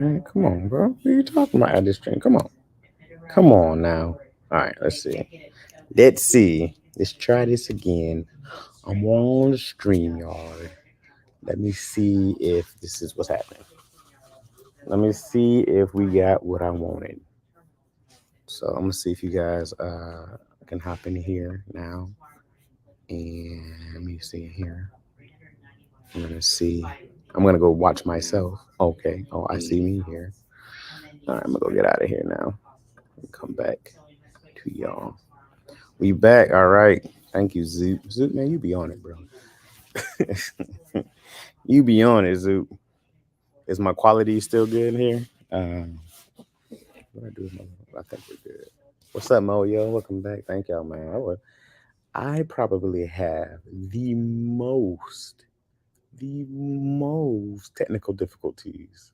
Man, come on, bro. What are you talking about at this stream? Come on. Come on now. All right, let's see. Let's see. Let's try this again. I'm on the stream yard. Let me see if this is what's happening. Let me see if we got what I wanted. So I'm gonna see if you guys can hop in here now. And let me see here. I'm gonna see. I'm gonna go watch myself. Okay. Oh, I see me here. All right, I'm gonna go get out of here now. Come back to y'all. We back. All right. Thank you, Zoop. Zoop, man, you be on it, bro. You be on it, Zoop. Is my quality still good here? What I do with my, I think we're good. What's up, Mo? Yo, welcome back. Thank y'all, man. I probably have the most technical difficulties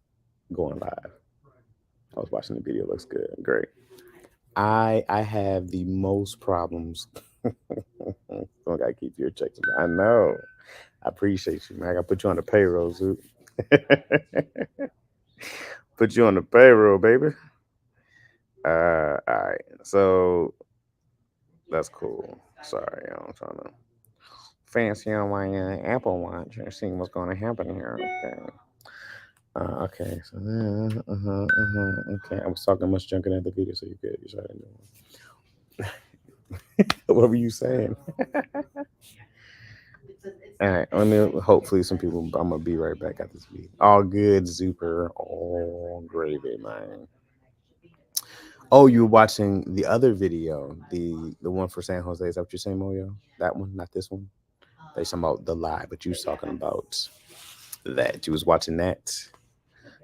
going live. I was watching the video. Looks good. Great. I have the most problems. I gotta keep your checks. I know. I appreciate you, man. I gotta put you on the payroll, Zoop. Put you on the payroll, baby. All right. So that's cool. Sorry, I'm trying to fancy on my Apple Watch and seeing what's going to happen here. Okay. Okay. So okay. I was talking much junk in the video, so you're good. You started doing. What were you saying? All right. Let me. Hopefully, some people. I'm gonna be right back at this video. All good, super, all gravy, man. Oh, you were watching the other video, the one for San Jose. Is that what you're saying, Moyo? That one, not this one. They talking about the lie, but you was talking about that. You was watching that.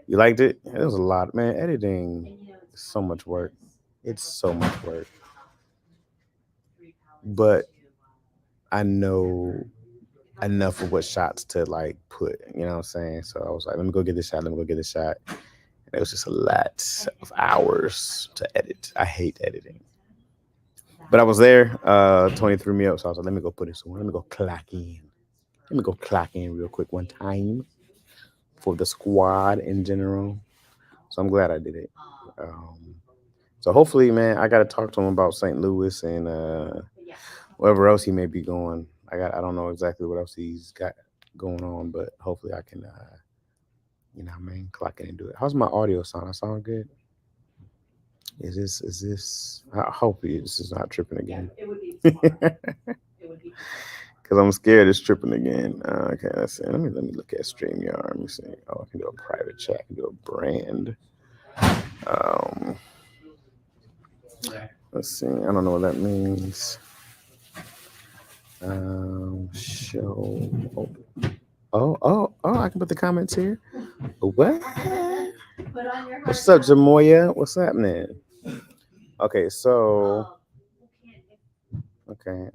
You liked it? It was a lot, man. Editing is so much work. It's so much work. But I know enough of what shots to like put. You know what I'm saying? So I was like, let me go get this shot. Let me go get this shot. And it was just a lot of hours to edit. I hate editing. But I was there. Tony threw me up, so I was like, let me go put this on. Let me go clock in. Let me go clock in real quick one time for the squad in general. So I'm glad I did it. Um, so hopefully, man, I got to talk to him about St. Louis and wherever else he may be going. I don't know exactly what else he's got going on, but hopefully I can, I mean, clock in and do it. How's my audio sound? I sound good. Is this? I hope this is not tripping again. Because I'm scared it's tripping again. Okay, let's see. Let me look at StreamYard. Let me see. Oh, I can do a private chat. I can do a brand. Um, let's see. I don't know what that means. Show. Oh! I can put the comments here. What? What's up, Jamoya? What's happening? Okay, so okay.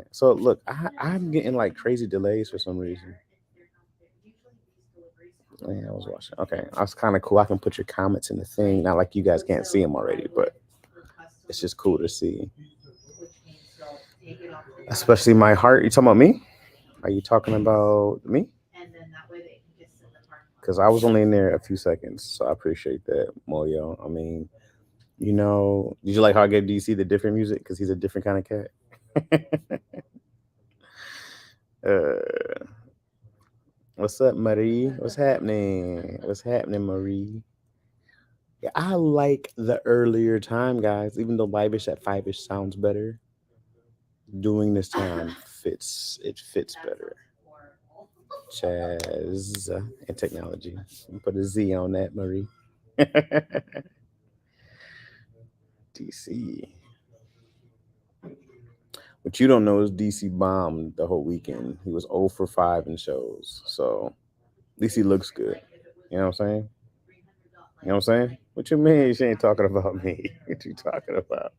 So look, I'm getting like crazy delays for some reason. Yeah, I was watching. Okay, that's kind of cool. I can put your comments in the thing. Not like you guys can't see them already, but it's just cool to see. Especially my heart. You talking about me? Are you talking about me? Because I was only in there a few seconds, so I appreciate that, Moyo. I mean, did you like how I gave DC the different music? Because he's a different kind of cat. uh, what's up, Marie? What's happening? What's happening, Marie? Yeah, I like the earlier time, guys. Even though live-ish at 5-ish sounds better, doing this time fits better. Chaz and technology. Put a Z on that, Marie. DC. What you don't know is DC bombed the whole weekend. He was 0 for 5 in shows. So at least he looks good. You know what I'm saying? You know what I'm saying? What you mean she ain't talking about me? What you talking about?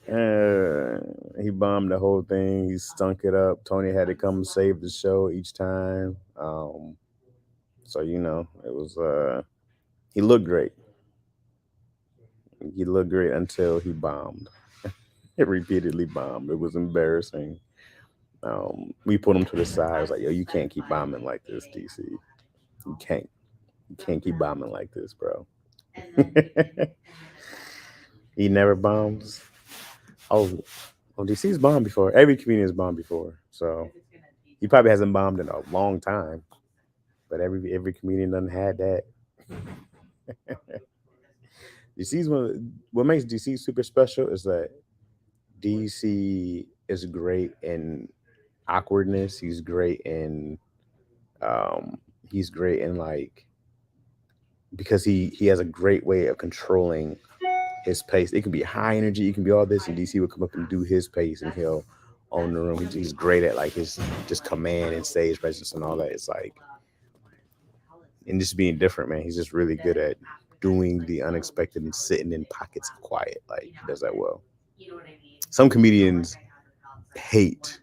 Uh, he bombed the whole thing. He stunk it up. Tony had to come save the show each time. So it was. He looked great. He looked great until he bombed. It repeatedly bombed. It was embarrassing. We put him to the side. I was like, yo, you can't keep bombing like this, DC. You can't. You can't keep bombing like this, bro. He never bombs. Oh, well, DC's bombed before. Every comedian's bombed before. So he probably hasn't bombed in a long time. But every comedian done had that. DC's what makes DC super special is that DC is great in awkwardness. Um he's great in like because he has a great way of controlling his pace. It can be high energy, it can be all this, and DC will come up and do his pace, and he'll own the room. He's great at like his just command and stage presence and all that. It's like and just being different, man. He's just really good at doing the unexpected and sitting in pockets of quiet. Like he does that well. Some comedians hate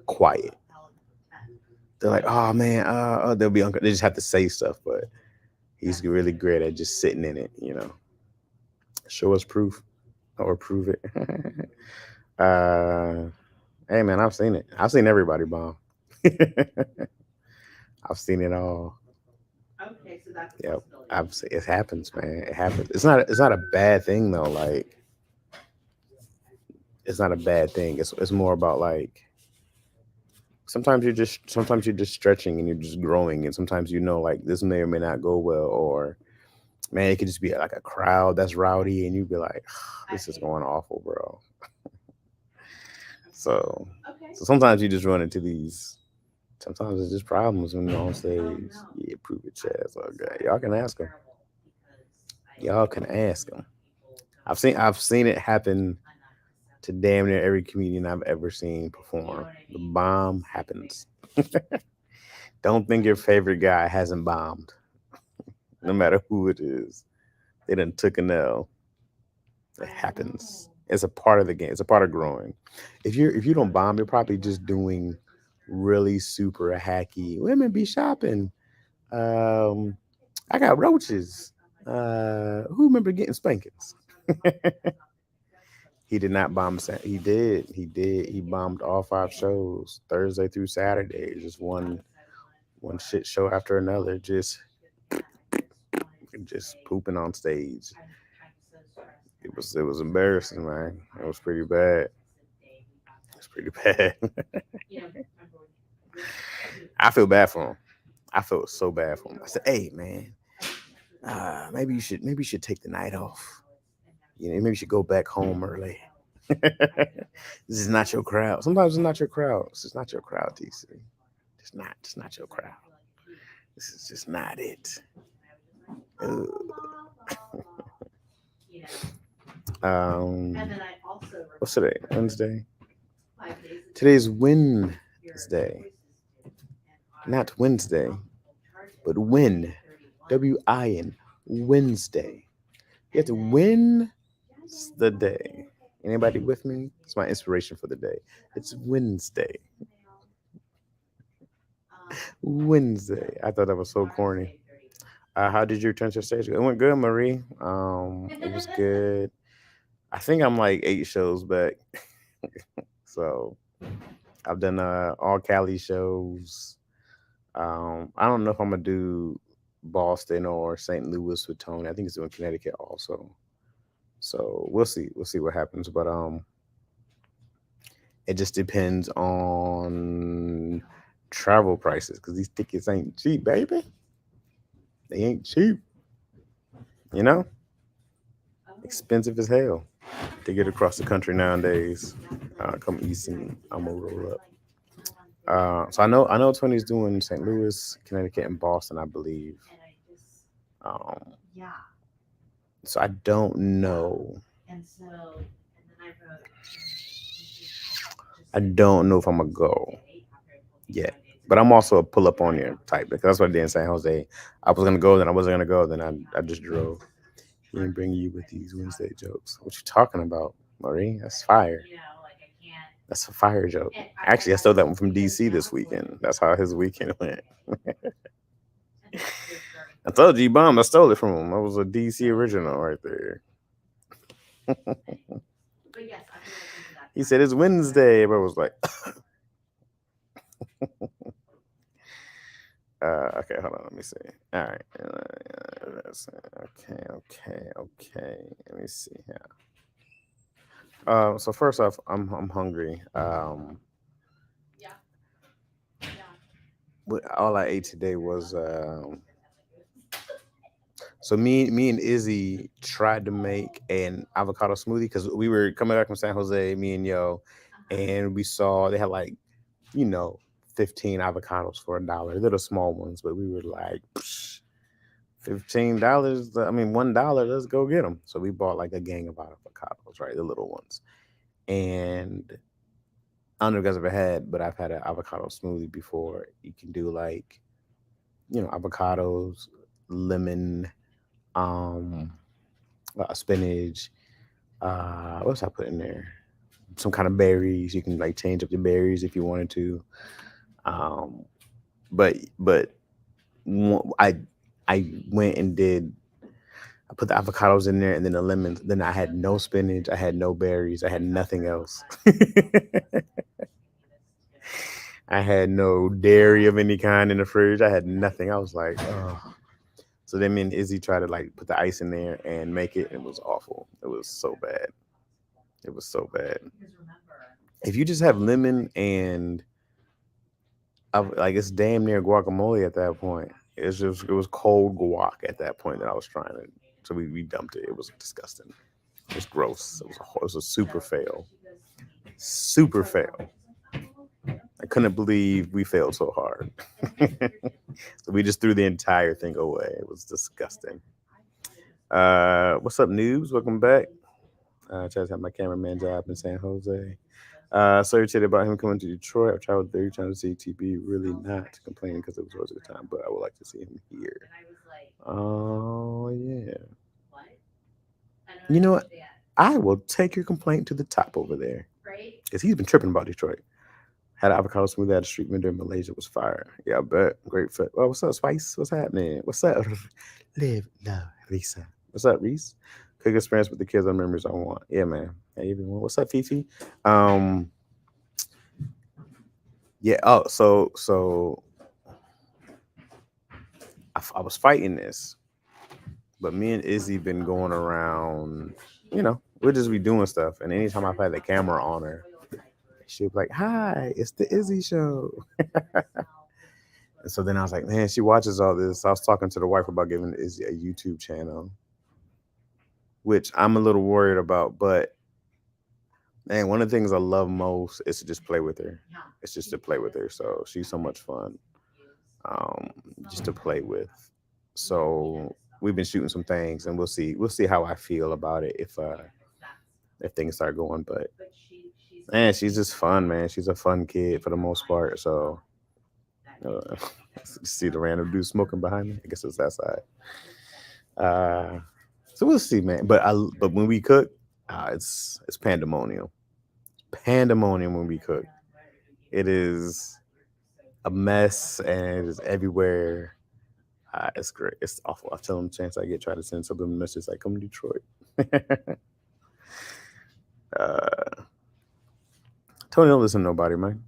quiet. They're like, oh man, they'll be they just have to say stuff, but he's really great at just sitting in it. Show us proof or prove it. uh, hey man, I've seen it. I've seen everybody bomb. I've seen it all. Yep, I've seen it happens, man. It happens. It's not a bad thing though. Like it's not a bad thing. It's more about like sometimes you're just stretching and you're just growing, and sometimes like this may or may not go well, or man, it could just be like a crowd that's rowdy, and you'd be like, this is going awful, bro. So sometimes you just run into these. Sometimes it's just problems when you're on stage. Yeah, prove it, Chaz. Okay, y'all can ask them. Y'all can ask them. I've seen it happen to damn near every comedian I've ever seen perform. The bomb happens. Don't think your favorite guy hasn't bombed, no matter who it is. They done took an L. It happens. It's a part of the game. It's a part of growing. If you don't bomb, you're probably just doing really super hacky. Women be shopping. Um, I got roaches. Who remember getting spankings? He did not bomb. He did. He did. He bombed all 5 shows, Thursday through Saturday. Just one shit show after another. Just pooping on stage. It was embarrassing, man. It was pretty bad. It's pretty bad. I feel bad for him. I felt so bad for him. I said, "Hey, man, maybe you should take the night off. Maybe you should go back home early. This is not your crowd. Sometimes it's not your crowd. It's just not your crowd, DC. It's not your crowd. This is just not it." Ugh. Um, what's today? Wednesday. Today's Wednesday, not Wednesday, but win. WIN. Wednesday. You have to win the day. Anybody with me? It's my inspiration for the day. It's Wednesday. Wednesday. I thought that was so corny. How did you return to stage? It went good, Marie. It was good. I think I'm like 8 shows back. So I've done all Cali shows. I don't know if I'm gonna do Boston or St. Louis with Tony. I think it's doing Connecticut also. So we'll see. We'll see what happens. But it just depends on travel prices because these tickets ain't cheap, baby. They ain't cheap. You know, expensive as hell to get across the country nowadays. Come east and I'm gonna roll up. So I know Tony's doing St. Louis, Connecticut, and Boston, I believe. Um, so I don't know. I don't know if I'm gonna go yet. But I'm also a pull up on you type because that's what I did in San Jose. I was gonna go, then I wasn't gonna go, then I just drove. He didn't bring you with these Wednesday jokes. What you talking about, Marie? That's fire. That's a fire joke. Actually, I stole that one from DC this weekend. That's how his weekend went. I told you, bomb. I stole it from him. That was a DC original right there. He said it's Wednesday. Everybody was like, Okay, hold on. Let me see. All right. Okay. Let me see here. So first off, I'm hungry. All I ate today was so me and Izzy tried to make an avocado smoothie because we were coming back from San Jose, me and Yo, and we saw they had like, you know, 15 avocados for $1. They're the small ones, but we were like, "Psh, $15. I mean, $1. Let's go get them." So we bought like a gang of avocados, right, the little ones. And I don't know if you guys ever had, but I've had an avocado smoothie before. You can do like, avocados, lemon, um, spinach. What else I put in there? Some kind of berries. You can like change up the berries if you wanted to. Um, but I went and did. I put the avocados in there and then the lemons. Then I had no spinach. I had no berries. I had nothing else. I had no dairy of any kind in the fridge. I had nothing. I was like, oh. So then me and Izzy tried to like put the ice in there and make it. It was awful. It was so bad. It was so bad. If you just have lemon and like it's damn near guacamole at that point. It was cold guac at that point that I was trying to. So we dumped it. It was disgusting. It was gross. It was a super fail. Super fail. I couldn't believe we failed so hard. So we just threw the entire thing away. It was disgusting. What's up, noobs? Welcome back. Tried to have my cameraman job in San Jose. So irritated about him coming to Detroit. I've traveled 30 times to see TB. Really not complaining because it was always a good time, but I would like to see him here. Oh, yeah. You know what? I will take your complaint to the top over there. Because he's been tripping about Detroit. Had an avocado smoothie at a street vendor in Malaysia. Was fire. Yeah, I bet. Great fit. Well, what's up, Spice? What's happening? What's up? Live, love, Lisa. What's up, Reese? Quick experience with the kids on memories I want. Yeah, man. Hey, everyone. What's up, Fifi? Um, yeah. Oh, so I was fighting this, but me and Izzy been going around. We'll just be doing stuff, and anytime I've had the camera on her, she'll be like, "Hi, it's the Izzy show." And so then I was like, "Man, she watches all this." So I was talking to the wife about giving Izzy a YouTube channel, which I'm a little worried about. But man, one of the things I love most is to just play with her. It's just to play with her. So she's so much fun, um, just to play with. So we've been shooting some things, and we'll see how I feel about it if things start going. But man, she's just fun, man. She's a fun kid for the most part. So uh, see the random dude smoking behind me. I guess it's that side. Uh, so we'll see, man. But when we cook, it's pandemonium. Pandemonium when we cook. It is a mess and it is everywhere. It's great. It's awful. I tell them chance I get try to send something message like come to Detroit. uh, Tony don't listen to nobody, man.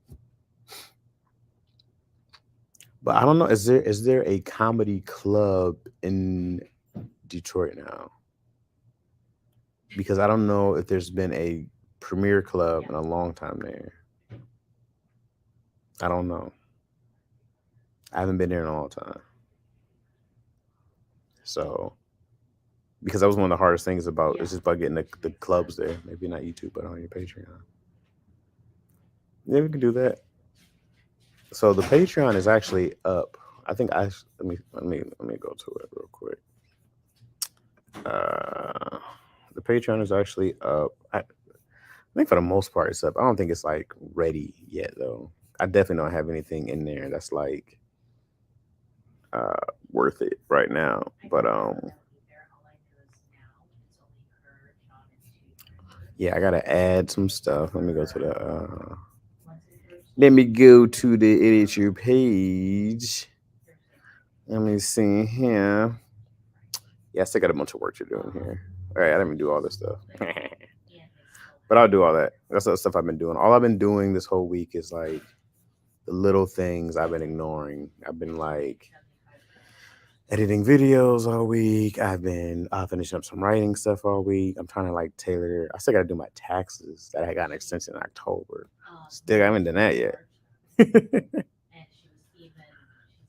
But I don't know. Is there a comedy club in Detroit now? Because I don't know if there's been a premiere club in a long time there. I don't know. I haven't been there in a long time. So because that was one of the hardest things about it's just about getting the clubs there. Maybe not YouTube, but on your Patreon. Yeah, we can do that. So the Patreon is actually up. I think let me go to it real quick. The Patreon is actually up. I think for the most part it's up. I don't think it's like ready yet though. I definitely don't have anything in there that's like uh worth it right now. But yeah, I gotta add some stuff. Let me go to the editor page. Let me see here. Yeah, I still got a bunch of work to do in here. All right, I didn't even do all this stuff. But I'll do all that. That's the stuff I've been doing. All I've been doing this whole week is like the little things I've been ignoring. I've been like editing videos all week. I've been finishing up some writing stuff all week. I'm trying to like tailor. I still got to do my taxes that I got an extension in October. Still haven't done that yet.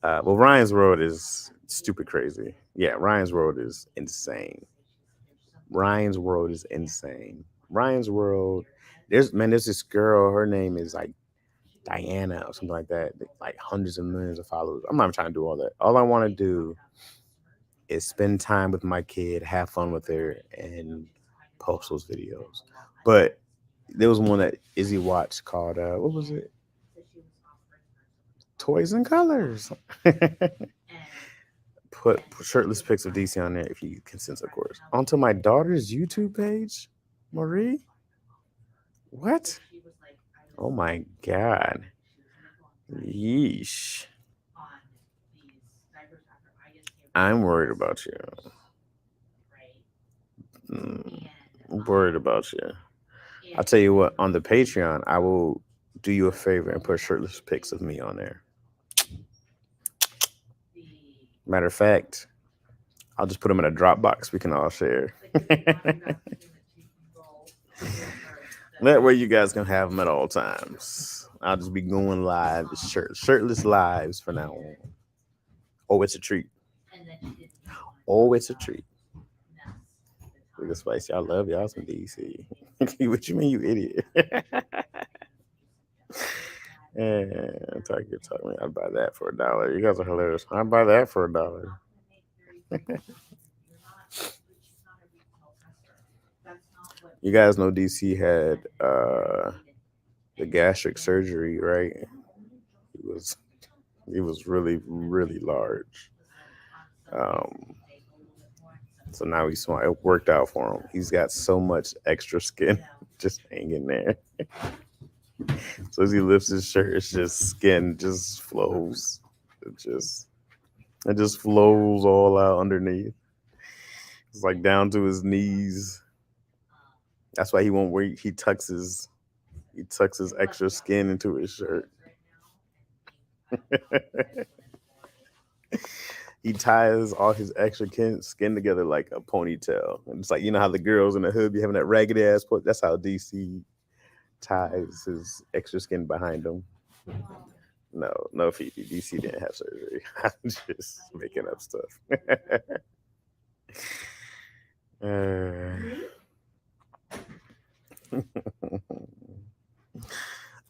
Well, Ryan's Road is stupid crazy. Yeah, Ryan's Road is insane. Ryan's World is insane. Ryan's World. There's this girl. Her name is like Diana or something like that. Like hundreds of millions of followers. I'm not trying to do all that. All I want to do is spend time with my kid, have fun with her, and post those videos. But there was one that Izzy watched called what was it? Toys and Colors. Put shirtless pics of DC on there if you consent, of course. Onto my daughter's YouTube page, Marie. What? Oh my god. Yeesh. I'm worried about you. I'm worried about you. I'll tell you what, on the Patreon, I will do you a favor and put shirtless pics of me on there. Matter of fact, I'll just put them in a Dropbox we can all share. That way you guys can have them at all times. I'll just be going live, shirtless lives for now on. Oh, it's a treat. Oh, it's a treat. Look at Spicy. I love y'all some DC. What you mean, you idiot? And talk me. I'd buy that for $1. You guys are hilarious. I'd buy that for $1. You guys know DC had the gastric surgery, right? He was really, really large. So now he's smart. It worked out for him. He's got so much extra skin just hanging there. So as he lifts his shirt, it's just skin just flows. It just flows all out underneath. It's like down to his knees. That's why he won't wear. He tucks his extra skin into his shirt. He ties all his extra skin together like a ponytail. And it's like, you know how the girls in the hood be having that raggedy ass put. That's how DC ties his extra skin behind him. No, Fifi. DC didn't have surgery. I'm just making up stuff.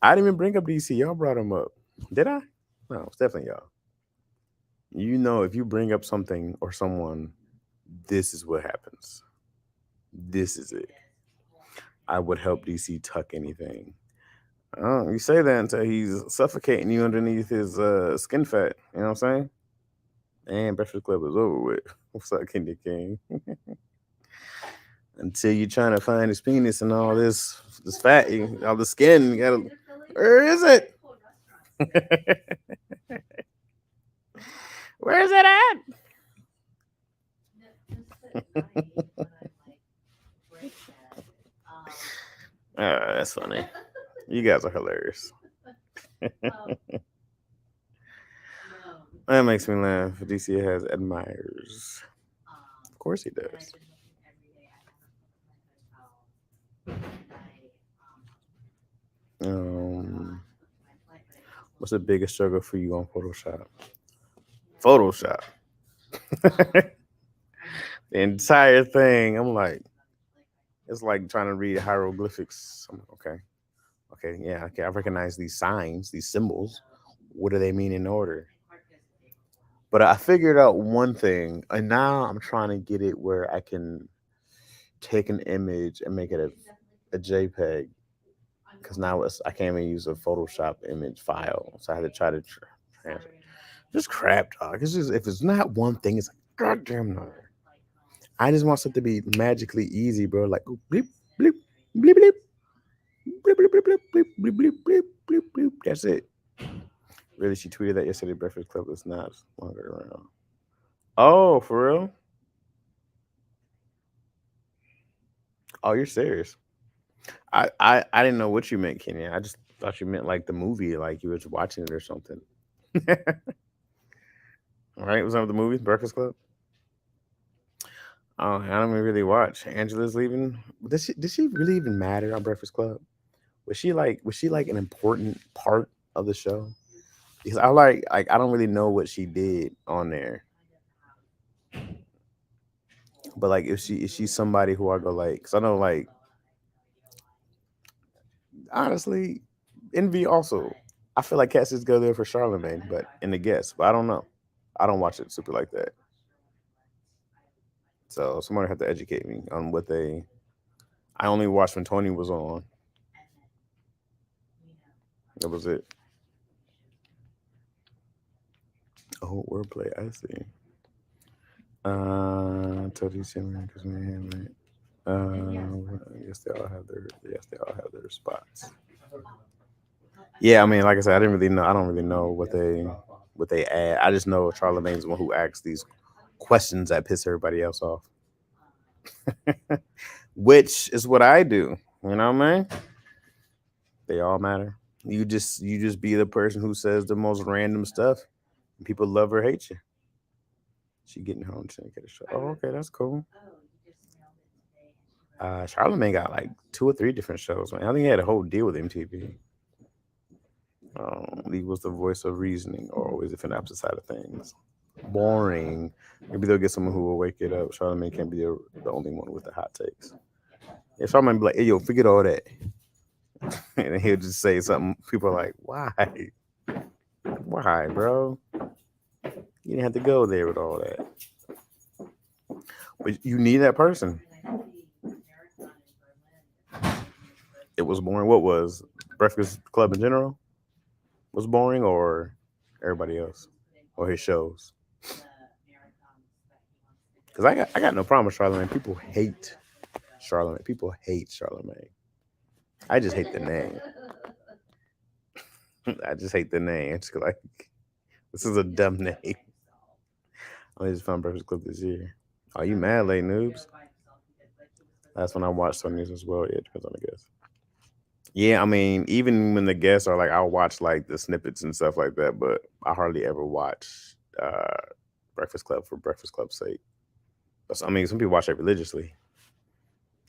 I didn't even bring up DC. Y'all brought him up. Did I? No, it's definitely y'all. You know, if you bring up something or someone, this is what happens. This is it. I would help DC tuck anything. You say that until he's suffocating you underneath his skin fat. You know what I'm saying? And Breakfast Club is over with. What's up, Kenya King? Until you're trying to find his penis and all this fat, all the skin. You gotta. Where is it? Where is it at? That's funny. You guys are hilarious. That makes me laugh. DC has admirers. Of course he does. What's the biggest struggle for you on Photoshop? Photoshop. The entire thing. I'm like, it's like trying to read hieroglyphics. I'm like, okay, yeah, okay. I recognize these signs, these symbols. What do they mean in order? But I figured out one thing, and now I'm trying to get it where I can take an image and make it a JPEG. Because now I can't even use a Photoshop image file, so I had to try to transfer. Just crap, dog. It's just if it's not one thing, it's like goddamn no. I just want something to be magically easy, bro. Like bleep, bleep, bleep, bleep, bleep, bleep, bleep, bleep, bleep, bleep, bleep, bleep, bleep. That's it. Really, she tweeted that yesterday. Breakfast Club is not longer around. Oh, for real? Oh, you're serious? I didn't know what you meant, Kenya. Thought you meant like the movie, like you was watching it or something. Right? Was that the movie Breakfast Club? Oh, I don't really watch. Angela's leaving. Did she really even matter on Breakfast Club? Was she like an important part of the show? Because I don't really know what she did on there. But like if she is she somebody who I go like, cause I know like honestly, Envy also. I feel like Cassius go there for Charlemagne, but in the guest, but I don't know. I don't watch it super like that. So somebody have to educate me on what they. I only watched when Tony was on. That was it. Oh, wordplay. I see. Tony Simmons, because man, I guess they all have their. Yes, they all have their spots. Yeah, I mean, like I said, I didn't really know. I don't really know what they add. I just know Charlemagne's the one who asks these questions that piss everybody else off, which is what I do. You know what I mean? They all matter. You just be the person who says the most random stuff, and people love or hate you. She getting home to get a show. Oh, okay, that's cool. Charlemagne got like two or three different shows, man. I think he had a whole deal with MTV. He was the voice of reasoning, or always if an opposite side of things. Boring. Maybe they'll get someone who will wake it up. Charlemagne can't be the only one with the hot takes. Yeah, Charlemagne be like, "Hey, yo, forget all that," and he'll just say something. People are like, "Why? Why, bro? You didn't have to go there with all that." But you need that person. It was boring. What was Breakfast Club in general was boring, or everybody else, or his shows? Because I got no problem with Charlemagne. People hate Charlemagne. People hate Charlemagne. I just hate the name. I just hate the name. It's like this is a dumb name. I just found Breakfast Club this year. Are you mad, late noobs? That's when I watched some news as well. Yeah, it depends on the guest. Yeah, I mean, even when the guests are like, I'll watch like the snippets and stuff like that, but I hardly ever watch uh, Breakfast Club for Breakfast Club's sake. I mean, some people watch it religiously.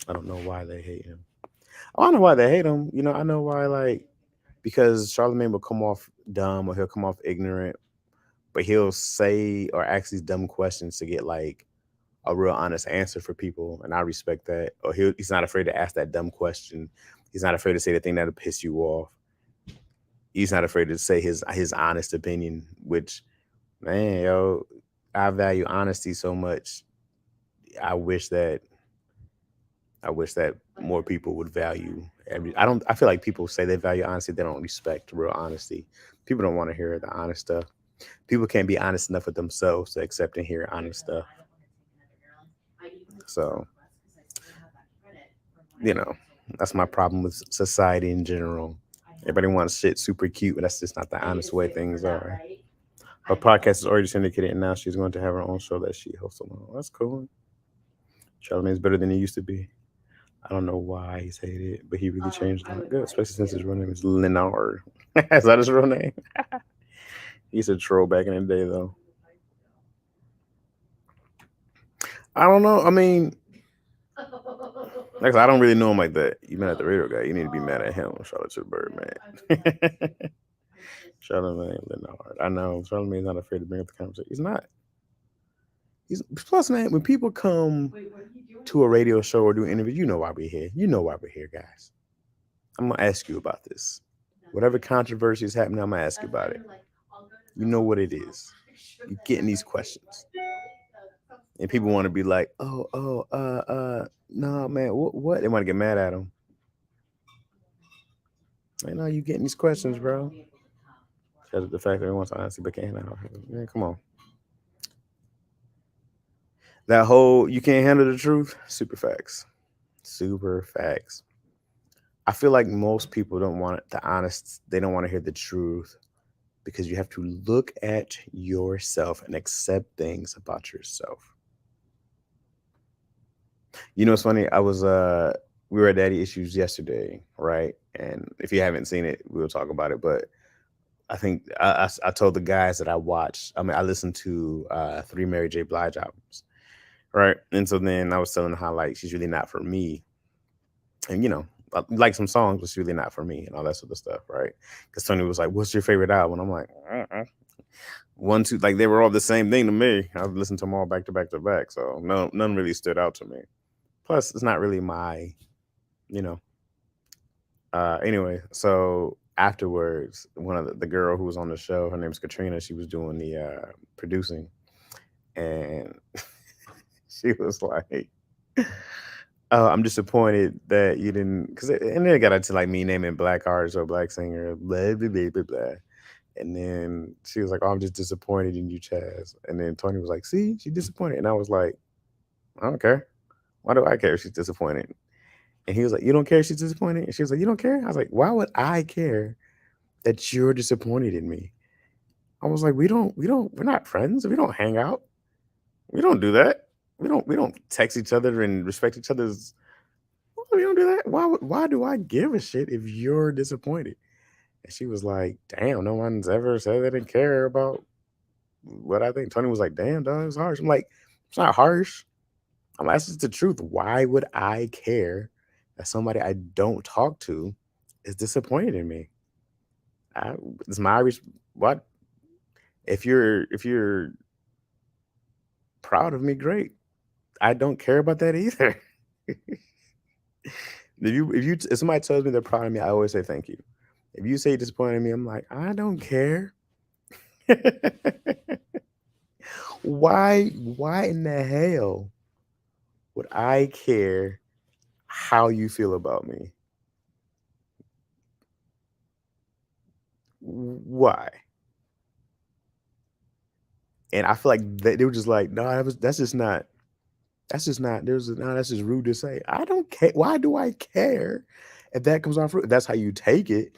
I don't know why they hate him. Oh, I know why they hate him. I know why. Like because Charlemagne will come off dumb or he'll come off ignorant, but he'll say or ask these dumb questions to get like a real honest answer for people, and I respect that. Or he's not afraid to ask that dumb question. He's not afraid to say the thing that'll piss you off. He's not afraid to say his honest opinion, which man, yo, I value honesty so much. I wish that I wish that more people would value every. I don't. I feel like people say they value honesty. They don't respect real honesty. People don't want to hear the honest stuff. People can't be honest enough with themselves to accept and hear honest stuff. So you know, that's my problem with society in general. Everybody wants shit super cute, but that's just not the honest way things are. Her podcast is already syndicated, and now she's going to have her own show that she hosts alone. That's cool. Charlamagne's better than he used to be. I don't know why he's hated, but he really changed a lot. Good, especially since his real name is Leonard. Is that his real name? He's a troll back in the day, though. I don't know. I mean, like I don't really know him like that. You mad at the radio guy? You need to be mad at him. Charlotte to the bird, man. Charlamagne Leonard. I know Charlamagne's not afraid to bring up the conversation. He's not. He's plus, man. When people come to a radio show or do an interview, you know why we're here. You know why we're here, guys. I'm gonna ask you about this. Whatever controversy is happening, I'm gonna ask you about it. You know what it is. You're getting these questions, and people want to be like, no, man, what? They want to get mad at him. I know you getting these questions, bro. Because of the fact that he wants to honestly but can't handle it. Man, come on. That whole you can't handle the truth, super facts. Super facts. I feel like most people don't want the honest, they don't want to hear the truth because you have to look at yourself and accept things about yourself. You know, it's funny. I was we were at Daddy Issues yesterday, right? And if you haven't seen it, we'll talk about it. But I think I told the guys that I watched. I mean, I listened to 3 Mary J. Blige albums, right? And so then I was telling them how like she's really not for me, and I like some songs, but she's really not for me, and all that sort of stuff, right? Because Tony was like, "What's your favorite album?" And I'm like, one, two, like they were all the same thing to me. I listened to them all back to back to back, so none really stood out to me. Plus, it's not really my, you know. Anyway, so afterwards, one of the girl who was on the show, her name's Katrina. She was doing the producing, and she was like, "Oh, I'm disappointed that you didn't," because and then it got into like me naming black artist or black singer, blah blah blah blah blah. And then she was like, "Oh, I'm just disappointed in you, Chaz." And then Tony was like, "See, she's disappointed," and I was like, "I don't care. Why do I care if she's disappointed?" And he was like, "You don't care if she's disappointed?" And she was like, "You don't care?" I was like, "Why would I care that you're disappointed in me?" I was like, we're not friends. We don't hang out. We don't do that. We don't text each other and respect each other's. We don't do that. Why do I give a shit if you're disappointed?" And she was like, "Damn, no one's ever said they didn't care about what I think." Tony was like, "Damn, dog, it's harsh." I'm like, "It's not harsh. I'm like, that's just the truth. Why would I care that somebody I don't talk to is disappointed in me? I, it's my what if you're proud of me, great. I don't care about that either." If somebody tells me they're proud of me, I always say thank you. If you say disappointed in me, I'm like, I don't care. Why in the hell would I care how you feel about me? Why? And I feel like they were just like, no, that's just not, there's no, that's just rude to say. I don't care. Why do I care if that comes off rude? If that's how you take it.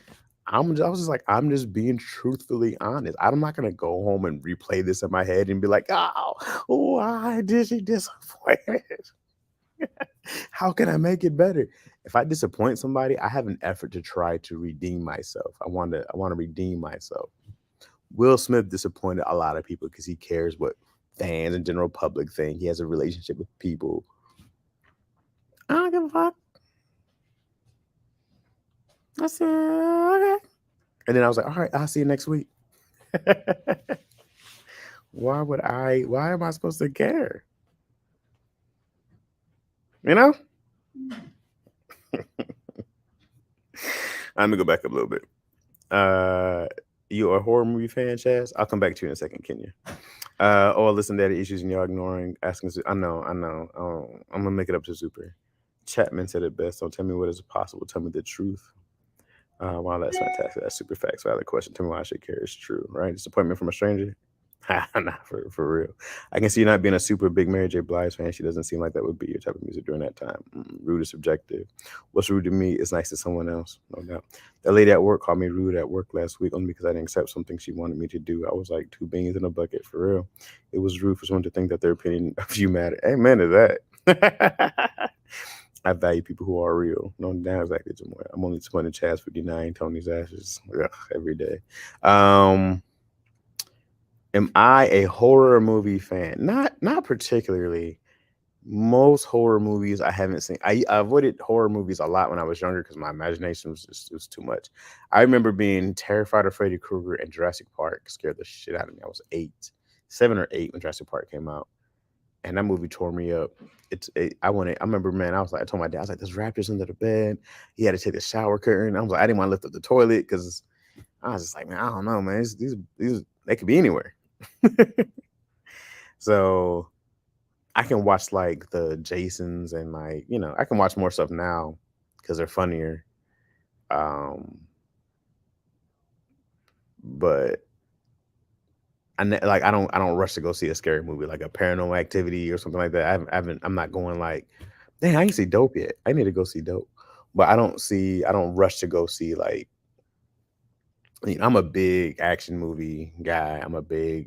I was just like, I'm just being truthfully honest. I'm not gonna go home and replay this in my head and be like, oh, why did she disappoint? How can I make it better? If I disappoint somebody, I have an effort to try to redeem myself. I want to redeem myself. Will Smith disappointed a lot of people because he cares what fans and general public think. He has a relationship with people. I don't give a fuck. I said, okay. And then I was like, all right, I'll see you next week. Why am I supposed to care? You know? Let me go back up a little bit. You a horror movie fan, Chaz? I'll come back to you in a second, Kenya. Listen, daddy issues and y'all ignoring, asking. I know. I'm gonna make it up to Super. Chapman said it best. Don't tell me what is possible. Tell me the truth. Wow, that's fantastic. That's super facts. Valid question. Tell me why I should care. It's true, right? Disappointment from a stranger. Not for real. I can see you not being a super big Mary J. Blige fan. She doesn't seem like that would be your type of music during that time. Rude is subjective. What's rude to me is nice to someone else, no doubt. That lady at work called me rude at work last week only because I didn't accept something she wanted me to do. I was like 2 beans in a bucket for real. It was rude for someone to think that their opinion of you mattered. Amen to that. I value people who are real. No, down exactly tomorrow. I'm only 20 Chaz 59, Tony's ashes. Ugh, every day. Um, am I a horror movie fan? Not particularly. Most horror movies I haven't seen. I avoided horror movies a lot when I was younger because my imagination was just it was too much. I remember being terrified of Freddy Krueger and Jurassic Park scared the shit out of me. I was 7 or 8 when Jurassic Park came out, and that movie tore me up. I remember, man. I told my dad, I was like, "There's raptors under the bed." He had to take the shower curtain. I was like, I didn't want to lift up the toilet because I was just like, man, I don't know, man. These they could be anywhere. So I can watch like the Jasons and like I can watch more stuff now because they're funnier. Um, but I don't rush to go see a scary movie like a Paranormal Activity or something like that. I'm not going like, dang, I ain't see Dope yet. I need to go see Dope, but I don't rush to go see like. I'm a big action movie guy. I'm a big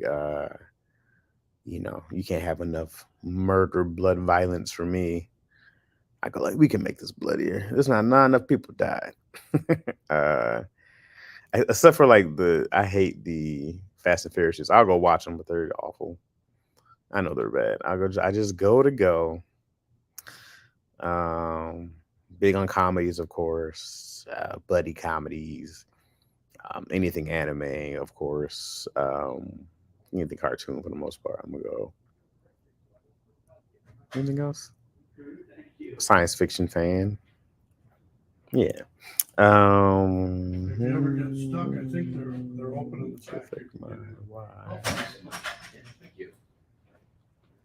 you can't have enough murder, blood, violence for me. I go like, we can make this bloodier. There's not enough people died. uh, except for like I hate the Fast and Furious. I'll go watch them, but they're awful. I know they're bad. I just go to go. Um, Big on comedies, of course, buddy comedies, anything anime, of course, anything cartoon for the most part. I'm gonna go. Anything else? Science fiction fan. Yeah. If you ever get stuck, I think they're open in the back. Affect my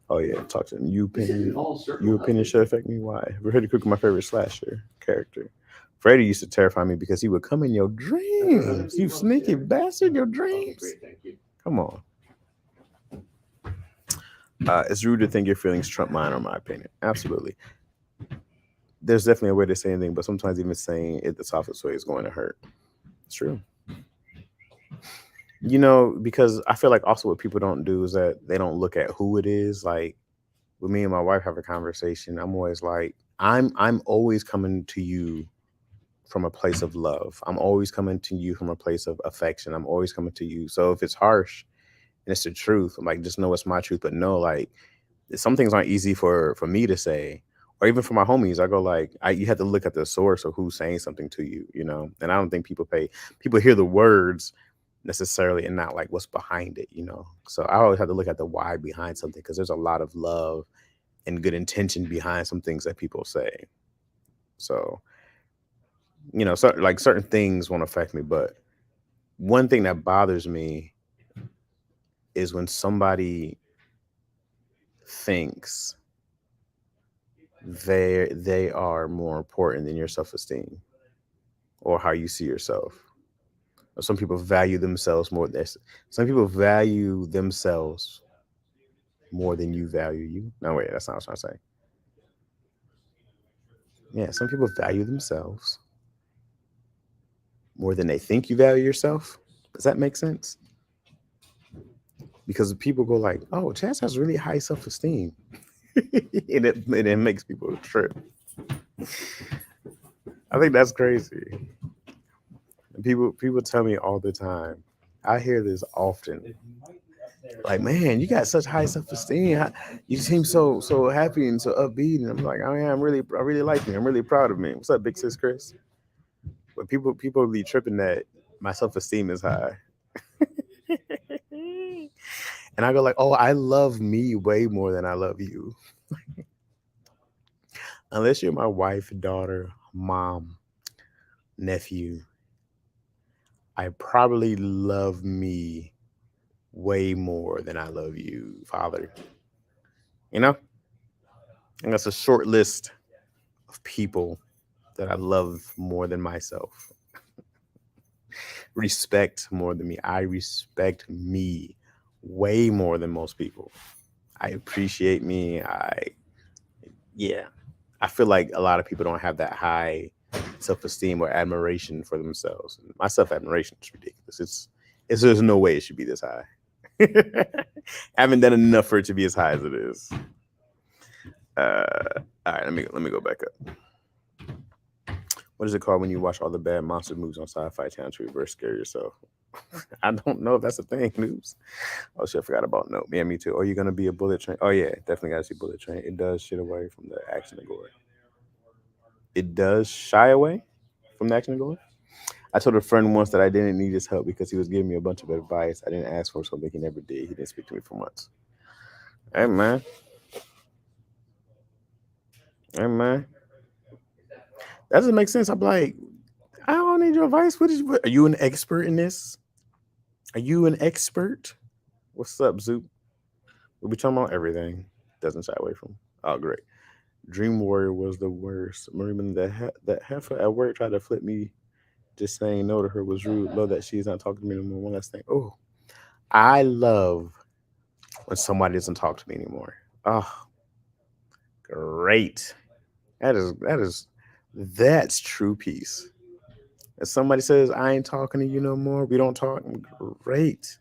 Oh yeah, talk to them. You opinion should affect me. Why? Have you heard Cook my favorite slasher character? Freddy used to terrify me because he would come in your dreams. You sneaky bastard, your dreams. Come on. It's rude to think your feelings trump mine, or my opinion. Absolutely. There's definitely a way to say anything, but sometimes even saying it the softest way is going to hurt. It's true. Because I feel like also what people don't do is that they don't look at who it is. Like with me and my wife have a conversation, I'm always like, I'm always coming to you from a place of love. I'm always coming to you from a place of affection. I'm always coming to you. So if it's harsh and it's the truth, I'm like, just know it's my truth. But no, like some things aren't easy for me to say, or even for my homies. I go like, you have to look at the source of who's saying something to you. And I don't think people hear the words necessarily and not like what's behind it. So I always have to look at the why behind something, because there's a lot of love and good intention behind some things that people say. So like certain things won't affect me, but one thing that bothers me is when somebody thinks they are more important than your self-esteem or how you see yourself. Or some people value themselves more than some people value themselves more than you value you. No, wait, that's not what I'm trying to say. Yeah, some people value themselves more than they think you value yourself. Does that make sense? Because people go like, "Oh, Chance has really high self-esteem," and it makes people trip. I think that's crazy. People tell me all the time. I hear this often. Like, man, you got such high self-esteem. You seem so happy and so upbeat. And I'm like, oh yeah, I really like me. I'm really proud of me. What's up, big sis Chris? But people be tripping that my self-esteem is high. And I go like, oh, I love me way more than I love you. Unless you're my wife, daughter, mom, nephew, I probably love me way more than I love you, father. You know? And that's a short list of people that I love more than myself. Respect more than me. I respect me way more than most people. I appreciate me. Yeah. I feel like a lot of people don't have that high self-esteem or admiration for themselves. My self-admiration is ridiculous. It's there's no way it should be this high. I haven't done enough for it to be as high as it is. All right, let me go back up. What is it called when you watch all the bad monster movies on Sci-Fi Channel to reverse scare yourself? I don't know if that's a thing, noobs. Oh shit, I forgot about Nope. Yeah, me too. Are you gonna be a Bullet Train? Oh yeah, definitely gotta see Bullet Train. It does shit away from the action and gore. It does shy away from the action and gore. I told a friend once that I didn't need his help because he was giving me a bunch of advice I didn't ask for, something he never did. He didn't speak to me for months. Hey man, hey man, that doesn't make sense. I'm like, I don't need your advice. Are you an expert in this? Are you an expert? What's up, Zoop? We'll be talking about everything. Doesn't shy away from. Oh, great. Dream Warrior was the worst. Remember that heifer at work tried to flip me. Just saying no to her was rude. Love that she's not talking to me anymore. One last thing. Oh, I love when somebody doesn't talk to me anymore. Oh, great. That's true peace. If somebody says I ain't talking to you no more, we don't talk. Great.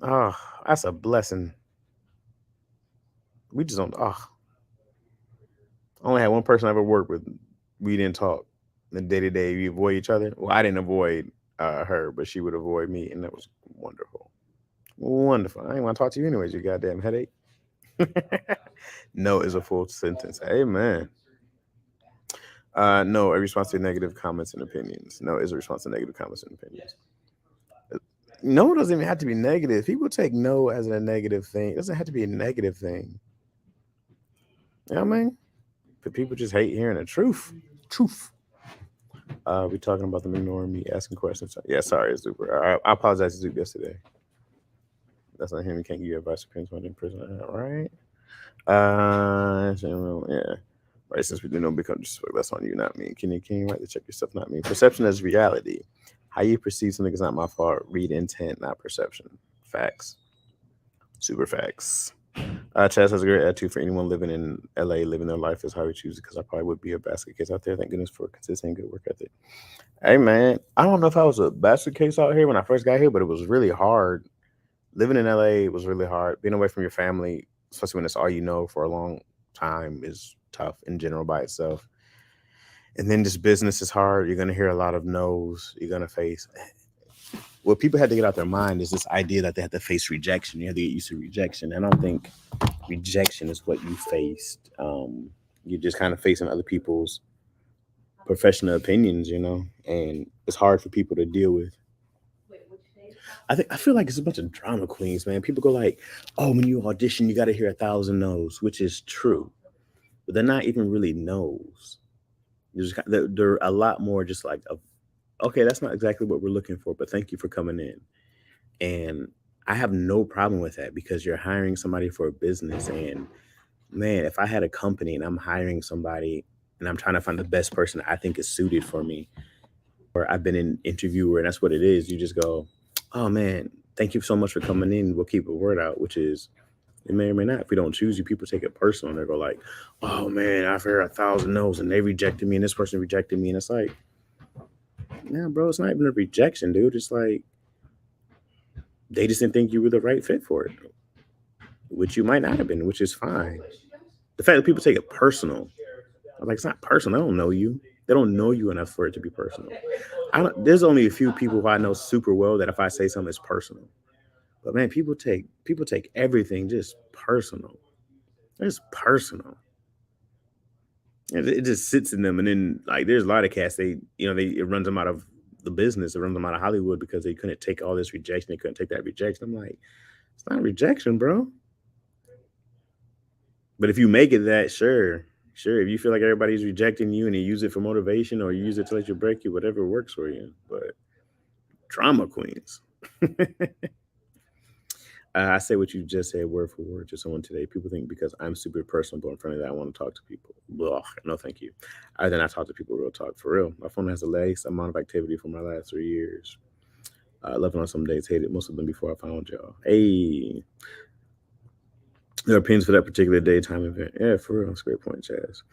Oh, that's a blessing. We just don't. Oh, I only had one person I ever worked with. We didn't talk. The day to day, we avoid each other. Well, I didn't avoid her, but she would avoid me, and that was wonderful. Wonderful. I didn't want to talk to you anyways. You goddamn headache. No is a full sentence. Amen. No, a response to negative comments and opinions. No is a response to negative comments and opinions. No doesn't even have to be negative. People take no as a negative thing. It doesn't have to be a negative thing. You know what I mean? But people just hate hearing the truth. Truth. We talking about them ignoring me, asking questions. Yeah, sorry, Zuber. I apologize to Zuber yesterday. That's not him. He can't give you advice. Depends on in prison. All right. Yeah. Right, since we do know become disrespectful, that's on you, not me. Can you right to check yourself, not me? Perception is reality. How you perceive something is not my fault. Read intent, not perception. Facts. Super facts. Chaz has a great attitude for anyone living in LA, living their life is how we choose it, because I probably would be a basket case out there. Thank goodness for consistent good work ethic. Hey man, I don't know if I was a basket case out here when I first got here, but it was really hard. Living in LA was really hard. Being away from your family, especially when it's all you know for a long time, is tough in general by itself. And then this business is hard. You're gonna hear a lot of no's. You're gonna face what people had to get out their mind is this idea that they have to face rejection. You have to get used to rejection. I don't think rejection is what you faced. You're just kind of facing other people's professional opinions, and it's hard for people to deal with. I feel like it's a bunch of drama queens, man. People go like, "Oh, when you audition, you got to hear 1,000 no's," which is true, but they're not even really no's. They're a lot more just like, okay, that's not exactly what we're looking for, but thank you for coming in. And I have no problem with that because you're hiring somebody for a business. And man, if I had a company and I'm hiring somebody and I'm trying to find the best person I think is suited for me, or I've been an interviewer and that's what it is, you just go, "Oh man, thank you so much for coming in. We'll keep a word out," which is, it may or may not. If we don't choose you, people take it personal. They go like, "Oh man, I've heard 1,000 no's and they rejected me and this person rejected me." And it's like, nah, bro, it's not even a rejection, dude. It's like they just didn't think you were the right fit for it, which you might not have been, which is fine. The fact that people take it personal, I'm like, it's not personal. They don't know you. They don't know you enough for it to be personal. There's only a few people who I know super well that if I say something, it's personal. But man, people take everything just personal. It's personal. It just sits in them, and then like there's a lot of cats. It runs them out of the business. It runs them out of Hollywood because they couldn't take all this rejection. They couldn't take that rejection. I'm like, it's not rejection, bro. But if you make it that, sure. If you feel like everybody's rejecting you and you use it for motivation or you use it to let you break you, whatever works for you. But drama queens. I say what you just said word for word to someone today. People think because I'm super personable and friendly that I want to talk to people. Ugh, no, thank you. I then I talk to people real talk for real. My phone has the least amount of activity for my last 3 years. I love it on some days, hated most of them before I found y'all. Hey, there are pins for that particular daytime event. Yeah, for real. That's a great point, Chaz.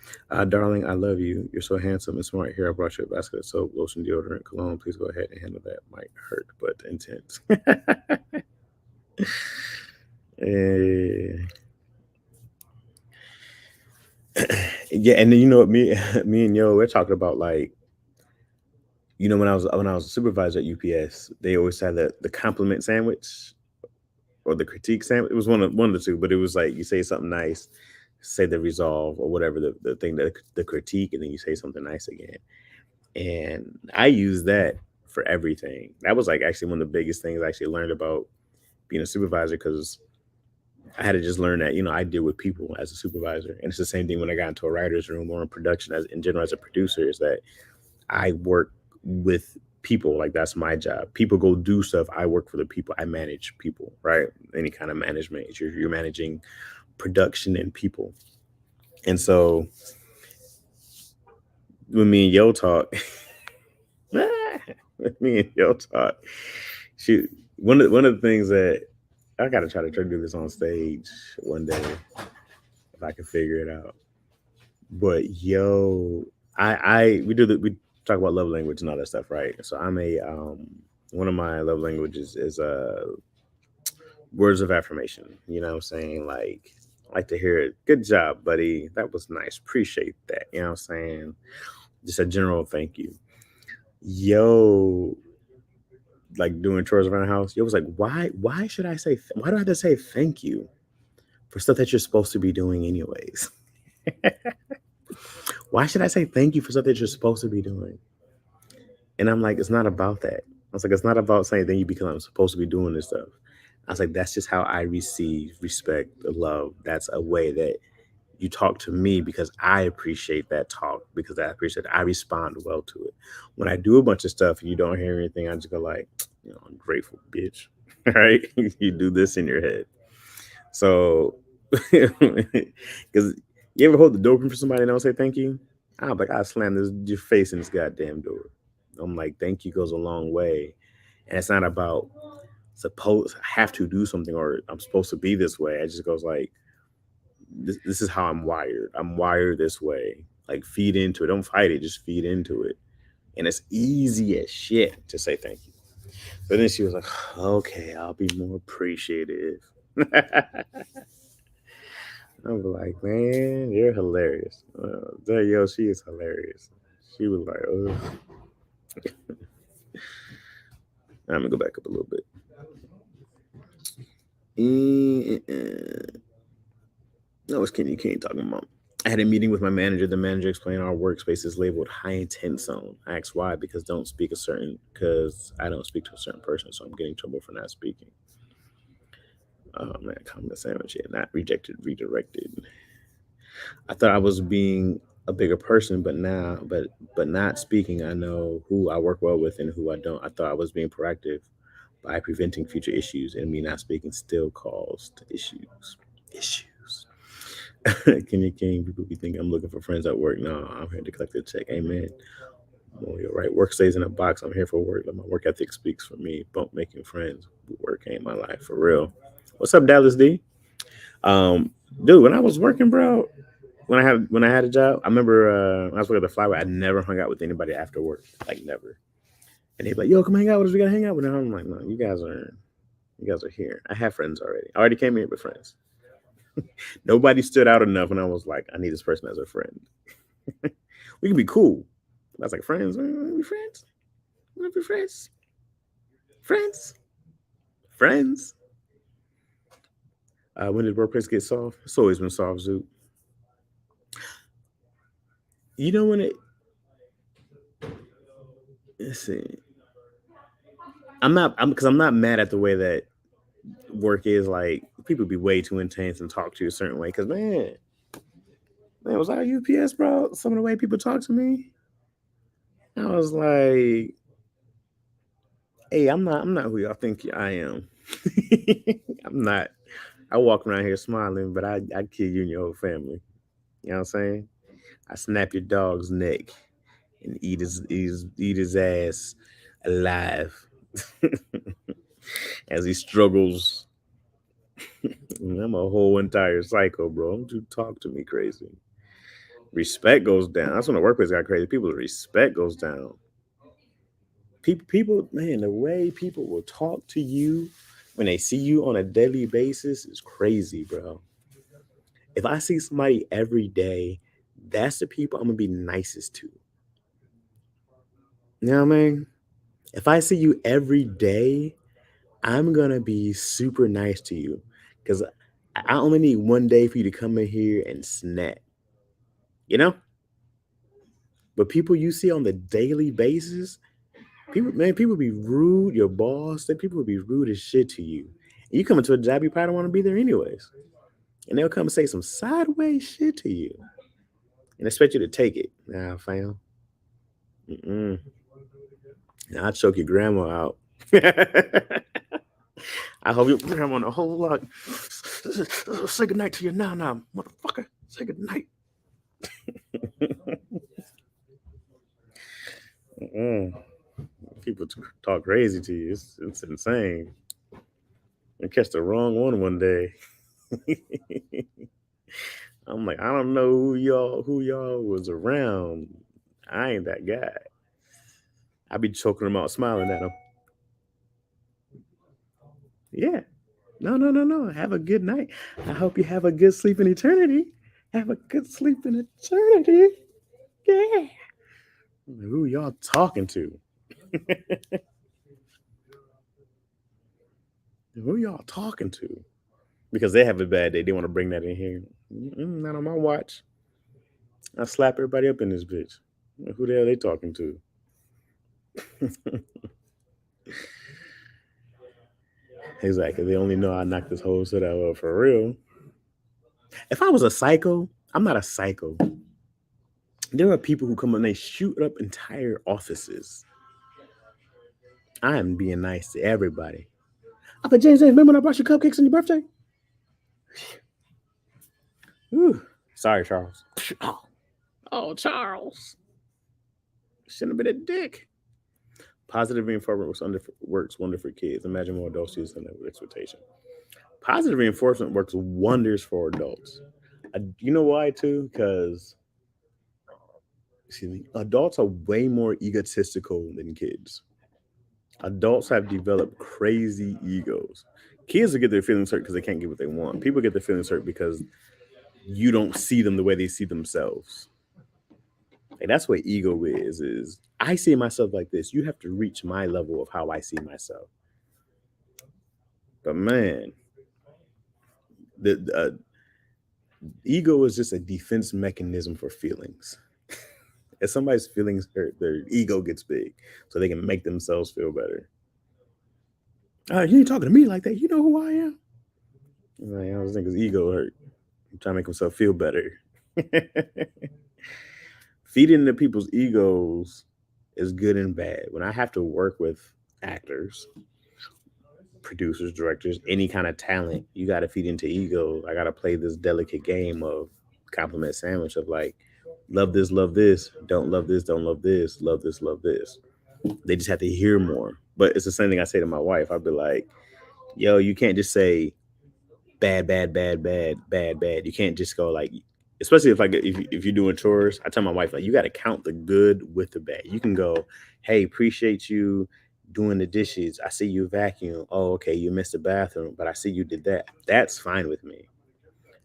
Darling, I love you. You're so handsome and smart. Here, I brought you a basket of soap, lotion, deodorant, cologne. Please go ahead and handle that. Might hurt, but intense. Yeah, and then me and Yo, we're talking about like, when I was a supervisor at UPS, they always had the compliment sandwich or the critique sandwich. It was one of the two, but it was like you say something nice, say the resolve or whatever the thing that the critique, and then you say something nice again. And I use that for everything. That was like actually one of the biggest things I actually learned about being a supervisor, because I had to just learn that, I deal with people as a supervisor. And it's the same thing when I got into a writer's room or in production in general as a producer, is that I work with people. Like that's my job. People go do stuff. I work for the people. I manage people, right? Any kind of management. You're managing production and people. And so when me and Yo talk, shoot, one of the things that I gotta try to do this on stage one day if I can figure it out. But Yo, we talk about love language and all that stuff, right? So I'm one of my love languages is words of affirmation. You know what I'm saying? Like I like to hear it. Good job, buddy. That was nice. Appreciate that. You know what I'm saying? Just a general thank you. Yo, like doing chores around the house. Yo was like, why should I say why do I have to say thank you for stuff that you're supposed to be doing anyways? Why should I say thank you for stuff that you're supposed to be doing? And I'm like, it's not about that. I was like, it's not about saying thank you because I'm supposed to be doing this stuff. I was like, that's just how I receive respect, love. That's a way that you talk to me because I appreciate that talk because I appreciate it. I respond well to it. When I do a bunch of stuff and you don't hear anything, I just go like, ungrateful bitch. Right? You do this in your head. So because you ever hold the door open for somebody and don't say thank you? I'm like, I slam your face in this goddamn door. I'm like, thank you goes a long way. And it's not about suppose I have to do something or I'm supposed to be this way. I just goes like, this is how I'm wired. I'm wired this way. Like feed into it. Don't fight it. Just feed into it. And it's easy as shit to say thank you. But then she was like, okay, I'll be more appreciative. I'm like, man, you're hilarious. Yo, she is hilarious. She was like, oh. I'm gonna go back up a little bit. No, it's Kenny King talking about. I had a meeting with my manager. The manager explained our workspace is labeled high intent zone. I asked why because I don't speak to a certain person, so I'm getting in trouble for not speaking. Oh man, comment sandwich here, not rejected, redirected. I thought I was being a bigger person, but not speaking. I know who I work well with and who I don't. I thought I was being proactive by preventing future issues, and me not speaking still caused issues. Issues. Kenny King, people be thinking I'm looking for friends at work. No, I'm here to collect a check. Amen. Well, you're right. Work stays in a box. I'm here for work. My work ethic speaks for me. Bump making friends. Work ain't my life for real. What's up, Dallas D? Um, Dude, when I was working, bro, when I had a job, I remember when I was working at the Flyway, I never hung out with anybody after work, like never. And they'd be like, "Yo, come hang out with us. We gotta hang out with them." I'm like, "No, you guys are here. I have friends already. I already came here with friends. Nobody stood out enough, and I was like, I need this person as a friend. We can be cool." I was like, "Friends? We be friends? We wanna be friends? Friends? Friends?" When did workplace get soft? It's always been soft, Zoot. You know when it? Let's see. I'm not mad at the way that work is. Like people be way too intense and talk to you a certain way. Because man, was I UPS, bro? Some of the way people talk to me, I was like, hey, I'm not who y'all think I am. I'm not. I walk around here smiling, but I'd kill you and your whole family. You know what I'm saying? I snap your dog's neck and eat his ass alive as he struggles. I'm a whole entire psycho, bro. Don't you talk to me crazy. Respect goes down. That's when the workplace got crazy. People's respect goes down. People, man, the way people will talk to you when they see you on a daily basis is crazy, bro. If I see somebody every day, that's the people I'm gonna be nicest to. You know what I mean? If I see you every day, I'm gonna be super nice to you because I only need one day for you to come in here and snap. You know? But people you see on the daily basis, people be rude. Your boss, that people will be rude as shit to you. And you come into a job, you probably don't want to be there anyways, and they'll come and say some sideways shit to you and expect you to take it. Nah, fam. Mm-mm. Nah, I'll choke your grandma out. I hope your grandma on a whole lot. Say goodnight to your now, motherfucker. Say goodnight. Mm-mm. People talk crazy to you. It's insane. And catch the wrong one day. I'm like, I don't know who y'all was around. I ain't that guy. I be choking them out, smiling at them. Yeah. No. Have a good night. I hope you have a good sleep in eternity. Have a good sleep in eternity. Yeah. Who y'all talking to? Who y'all talking to? Because they have a bad day. They want to bring that in here. Not on my watch. I slap everybody up in this bitch. Who the hell are they talking to? Exactly. They only know I knocked this whole set out for real. If I was a psycho, I'm not a psycho. There are people who come and they shoot up entire offices. I am being nice to everybody. But James, remember when I brought you cupcakes on your birthday? Whew. Sorry, Charles. Oh, Charles. Shouldn't have been a dick. Positive reinforcement works wonder for kids. Imagine more adults using that with expectation. Positive reinforcement works wonders for adults. You know why, too? Because adults are way more egotistical than kids. Adults have developed crazy egos. Kids will get their feelings hurt because they can't get what they want. People get their feelings hurt because you don't see them the way they see themselves. And that's what ego is I see myself like this. You have to reach my level of how I see myself. But man, the ego is just a defense mechanism for feelings. If somebody's feelings hurt, their ego gets big so they can make themselves feel better. You ain't talking to me like that. You know who I am? I was thinking his ego hurt. I'm trying to make himself feel better. Feeding into people's egos is good and bad. When I have to work with actors, producers, directors, any kind of talent, you got to feed into ego. I got to play this delicate game of compliment sandwich of like, love this, don't love this, love this. They just have to hear more. But it's the same thing I say to my wife. I'd be like, yo, you can't just say bad. You can't just go like, especially if you're doing chores, I tell my wife, like, you got to count the good with the bad. You can go, hey, appreciate you doing the dishes. I see you vacuum. Oh, okay, you missed the bathroom, but I see you did that. That's fine with me.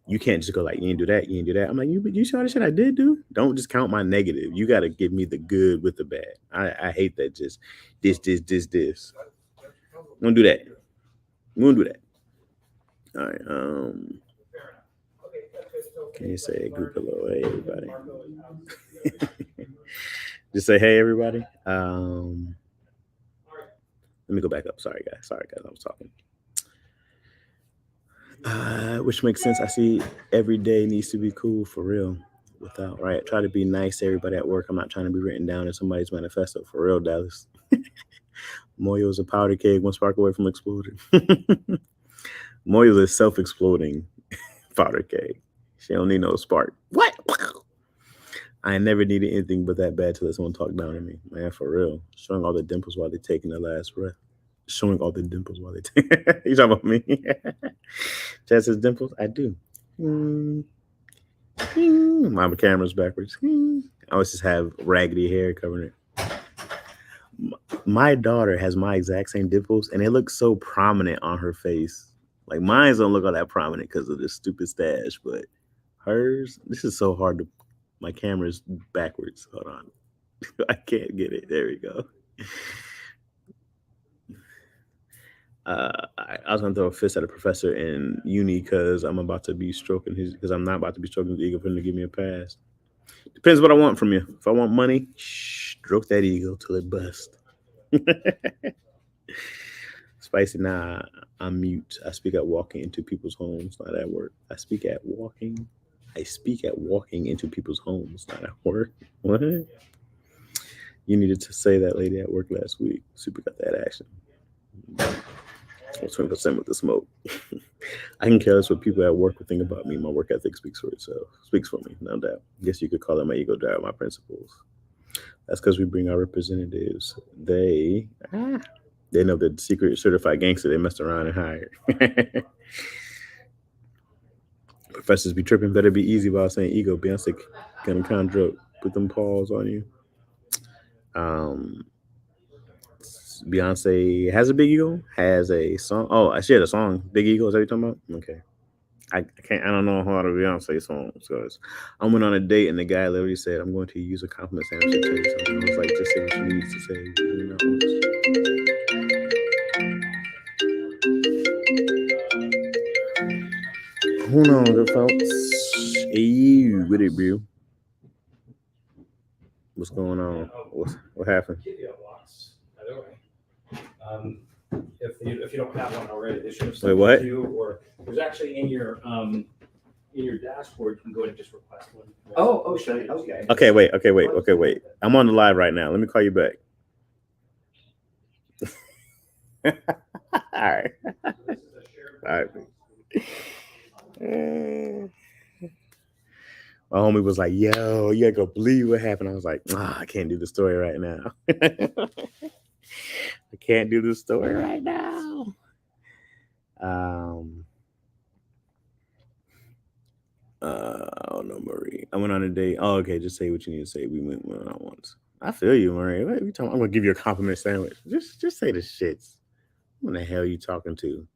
You can't just go like, you didn't do that, you didn't do that. I'm like, you saw the shit I did do? Don't just count my negative. You got to give me the good with the bad. I hate that just this. Don't do that. We won't do that. All right. Can you say group hello? Hey, everybody. Just say, hey, everybody. Let me go back up. Sorry, guys. I was talking. Which makes sense. I see every day needs to be cool for real. Without, right? Try to be nice to everybody at work. I'm not trying to be written down in somebody's manifesto for real, Dallas. Moyo's a powder keg, one spark away from exploding. Moyo is self-exploding powder keg. She don't need no spark. What? I never needed anything but that bad to let someone talk down to me. Man, for real. Showing all the dimples while they're taking their last breath. Showing all the dimples while they take. You talking about me? Chad says dimples? I do. My camera's backwards. I always just have raggedy hair covering it. My daughter has my exact same dimples, and they look so prominent on her face. Like, mine don't look all that prominent because of this stupid stash, but hers, this is so hard to. My camera's backwards. Hold on. I can't get it. There we go. I was going to throw a fist at a professor in uni because I'm about to be stroking because I'm not about to be stroking his ego for him to give me a pass. Depends what I want from you. If I want money, stroke that ego till it busts. Spicy, nah, I'm mute. I speak at walking into people's homes, not at work. I speak at walking into people's homes, not at work. What? You needed to say that lady at work last week. Super got that action. 20% with the smoke. I can care less what people at work would think about me. My work ethic speaks for itself. Speaks for me, no doubt. I guess you could call it my ego drive, my principles. That's because we bring our representatives. They know the secret certified gangster they messed around and hired. Professors be tripping. Better be easy while saying ego. Beyonce gonna conjure up. Put them paws on you. Beyonce has a Big Eagle, has a song. Oh, she had a song, Big Eagle. Is that what you're talking about? Okay. I don't know a lot of Beyonce songs because I went on a date and the guy literally said, "I'm going to use a compliment sandwich to tell you something." I was like, "Just say what you need to say." Who knows, folks? Hey, what it, bro? What's going on? What happened? If you don't have one already, they should have Wait, sent what? it to you, or there's actually in your dashboard, you can go and just request one. Oh, should I? Okay. Okay, wait. I'm on the live right now. Let me call you back. All right. My homie was like, "Yo, you gotta go believe what happened." I was like, "I can't do the story right now. I can't do the story right now." I don't know, Marie. I went on a date. Oh, okay. Just say what you need to say. We went on once. I feel you, Marie. What are you talking? I'm gonna give you a compliment sandwich. Just say the shits. Who the hell are you talking to?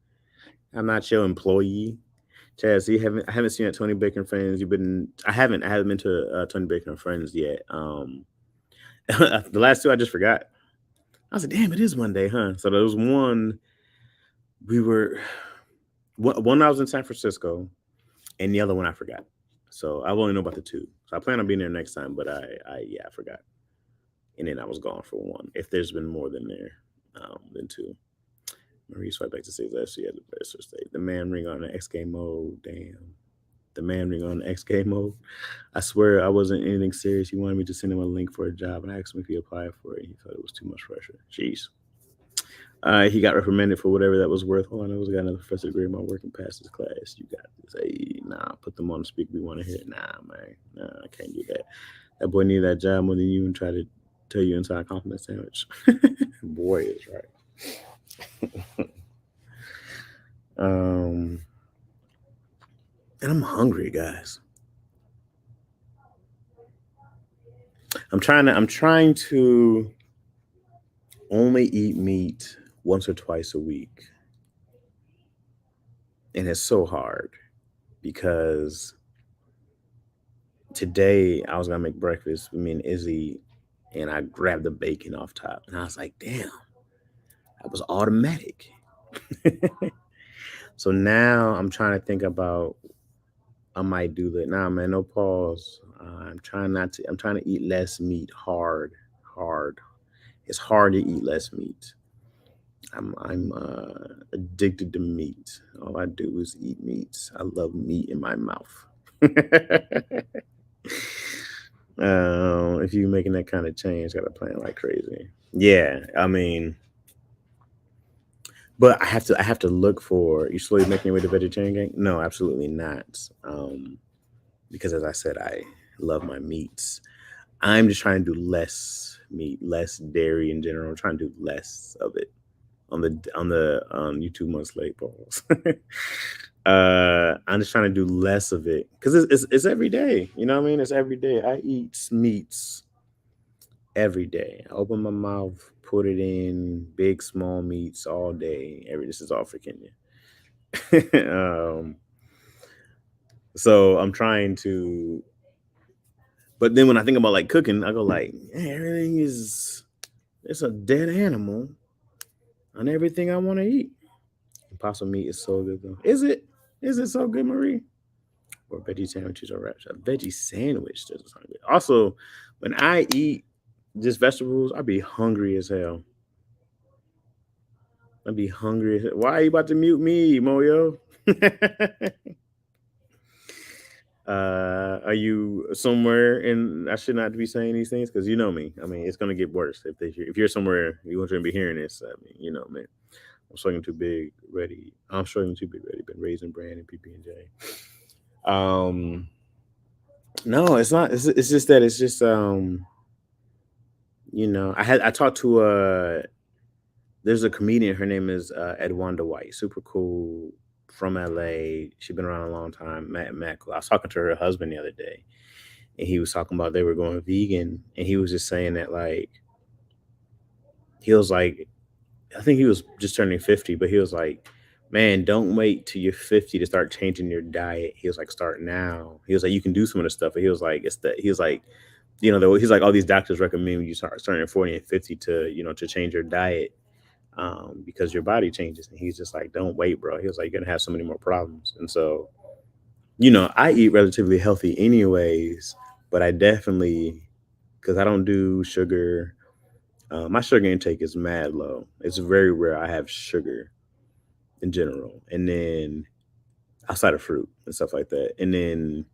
I'm not your employee. Chaz, I haven't seen at Tony Baker and Friends. I haven't been to Tony Baker and Friends yet. The last two I just forgot. I was like, damn, it is Monday, huh? So there was one. One I was in San Francisco, and the other one I forgot. So I only know about the two. So I plan on being there next time, but I forgot. And then I was gone for one. If there's been more than two. Marie swipe back to say that she had the best state. The man ring on the X game mode. Damn. The man ring on the X game mode. I swear I wasn't anything serious. He wanted me to send him a link for a job and I asked him if he applied for it. He thought it was too much pressure. Jeez. He got reprimanded for whatever that was worth. All I know is I got another professor to grade my work and pass his class. You got this. Hey, nah, put them on the speaker. We want to hear it. Nah, man. Nah, I can't do that. That boy needed that job more than you and try to tell you inside a compliment sandwich. Boy is right. And I'm hungry, guys. I'm trying to only eat meat once or twice a week. And it's so hard because today I was gonna make breakfast with me and Izzy, and I grabbed the bacon off top, and I was like, damn, that was automatic. So now I'm trying to think about I might do that. Nah, man, no pause. I'm trying to eat less meat. Hard. It's hard to eat less meat. I'm addicted to meat. All I do is eat meat. I love meat in my mouth. If you're making that kind of change, gotta plan like crazy. Yeah, I mean, but I have to look for. You slowly making your way to vegetarian gang? No, absolutely not. Because as I said, I love my meats. I'm just trying to do less meat, less dairy in general. I'm trying to do less of it on the YouTube months late balls. I'm just trying to do less of it because it's every day. You know what I mean? It's every day. I eat meats every day. I open my mouth, put it in big, small meats all day. This is all for Kenya. So I'm trying to, but then when I think about like cooking, I go like, everything it's a dead animal on everything I want to eat. Possum meat is so good though. Is it so good, Marie? Or veggie sandwiches or wraps? A veggie sandwich doesn't sound good. Also, when I eat just vegetables, I be hungry as hell. I'd be hungry as hell. Why are you about to mute me, Moyo? Are you somewhere and I should not be saying these things? Because you know me. I mean, it's gonna get worse if you're somewhere you want to be hearing this. I mean, you know, man. I'm struggling too big ready. Been raising brand and PB&J. No, it's not. It's just that it's just you know, I talked to there's a comedian. Her name is Edwanda White. Super cool. From LA. She's been around a long time. Matt. I was talking to her husband the other day, and he was talking about they were going vegan, and he was just saying that like he was like I think he was just turning 50, but he was like, man, don't wait till you're 50 to start changing your diet. He was like, start now. He was like, you can do some of the stuff, but he was like, he was like, he's like, all these doctors recommend you start starting at 40 and 50 to, to change your diet, because your body changes. And he's just like, don't wait, bro. He was like, you're gonna have so many more problems. And so, I eat relatively healthy anyways, but I definitely, because I don't do sugar. My sugar intake is mad low. It's very rare I have sugar in general, and then outside of fruit and stuff like that. And then,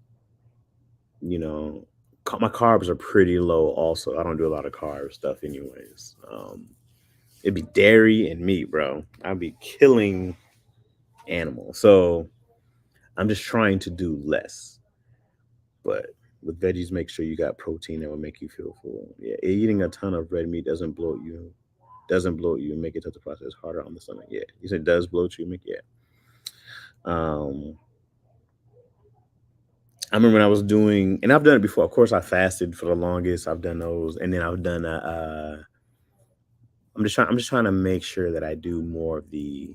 you know, my carbs are pretty low. Also, I don't do a lot of carb stuff, anyways. It'd be dairy and meat, bro. I'd be killing animals. So I'm just trying to do less. But with veggies, make sure you got protein that will make you feel full. Yeah, eating a ton of red meat doesn't bloat you. Doesn't bloat you and make it tough to process harder on the stomach. Yeah, you said does bloat you, make yeah. I remember when I was doing, and I've done it before. Of course, I fasted for the longest. I've done those, and then I've done I'm just trying to make sure that I do more of the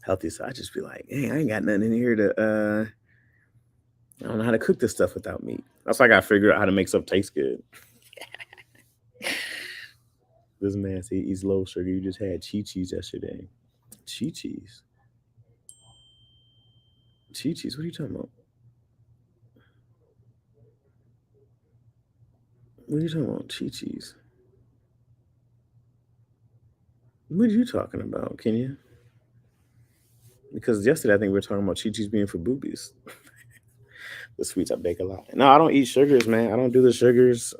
healthy side. I just be like, hey, I ain't got nothing in here to I don't know how to cook this stuff without meat. That's why I got to figure out how to make stuff taste good. This man said he's low sugar. You just had Chi-Chi's yesterday. Chi-Chi's? Chi-Chi's? What are you talking about? What are you talking about? Chi-Chi's? What are you talking about, Kenya? Because yesterday I think we were talking about Chi-Chi's being for boobies. The sweets I bake a lot. No, I don't eat sugars, man. I don't do the sugars.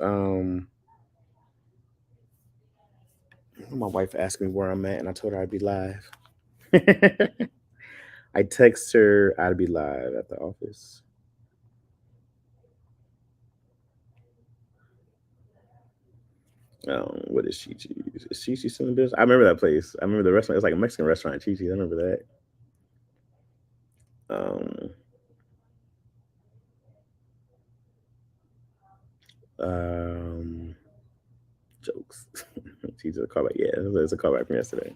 My wife asked me where I'm at, and I told her I'd be live. I text her I'd be live at the office. What is Chi-Chi's? Is Chi-Chi's still in business? I remember that place. I remember the restaurant. It's like a Mexican restaurant, Chi-Chi's. I remember that. Jokes. She's a callback. Yeah, it's a callback from yesterday.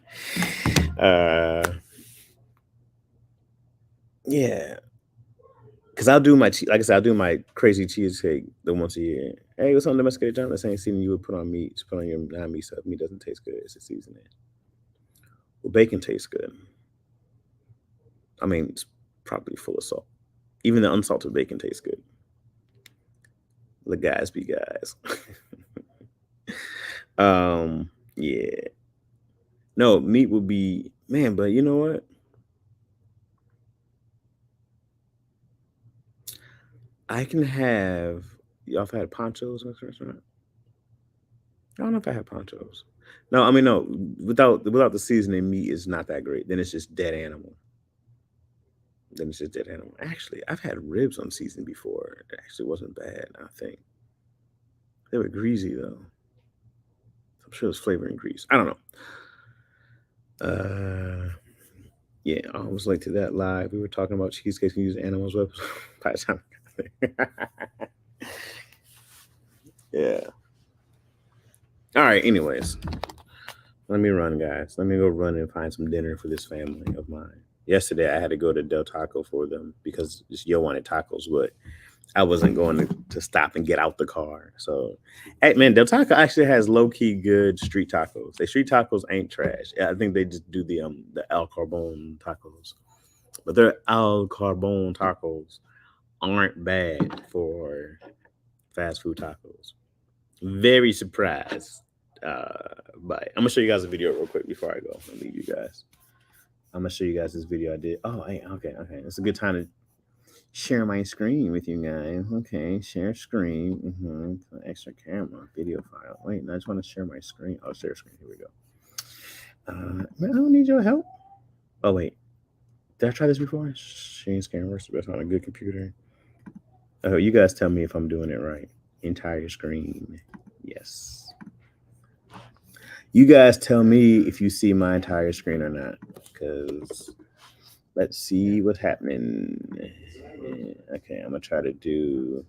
Yeah, because I'll do like I said, I'll do my crazy cheesecake the once a year. Hey, what's on domesticated John? The same seasoning you would put on meat. Just put on your non-meat stuff. Meat doesn't taste good. It's a seasoning. Well, bacon tastes good. I mean, it's probably full of salt. Even the unsalted bacon tastes good. The guys be guys. Yeah. No, meat would be, man, but you know what? I can have, y'all have had ponchos in this restaurant? I don't know if I had ponchos. No, I mean, no, without the seasoning, meat is not that great. Then it's just dead animal. Actually, I've had ribs on season before. It actually wasn't bad, I think. They were greasy, though. I'm sure it was flavoring grease. I don't know. Yeah, I was late to that live. We were talking about cheesecakes and using animals' webs. By the time yeah. All right. Anyways, let me run, guys. Let me go run and find some dinner for this family of mine. Yesterday, I had to go to Del Taco for them because this yo wanted tacos, but I wasn't going to stop and get out the car. So, hey, man, Del Taco actually has low-key good street tacos. Their street tacos ain't trash. I think they just do the El Carbone tacos. But their El Carbone tacos aren't bad for fast food tacos. Very surprised. But I'm gonna show you guys a video real quick before I go and leave you guys. I'm gonna show you guys this video I did. Oh, hey, okay. It's a good time to share my screen with you guys. Okay, share screen. Extra camera, video file. Wait, no, I just want to share my screen. Oh, share screen. Here we go. Man, I don't need your help. Oh, wait. Did I try this before? Sharing screen works best on a good computer. Oh, you guys tell me if I'm doing it right. Entire screen. Yes. You guys tell me if you see my entire screen or not. Because let's see what's happening. Okay, I'm going to try to do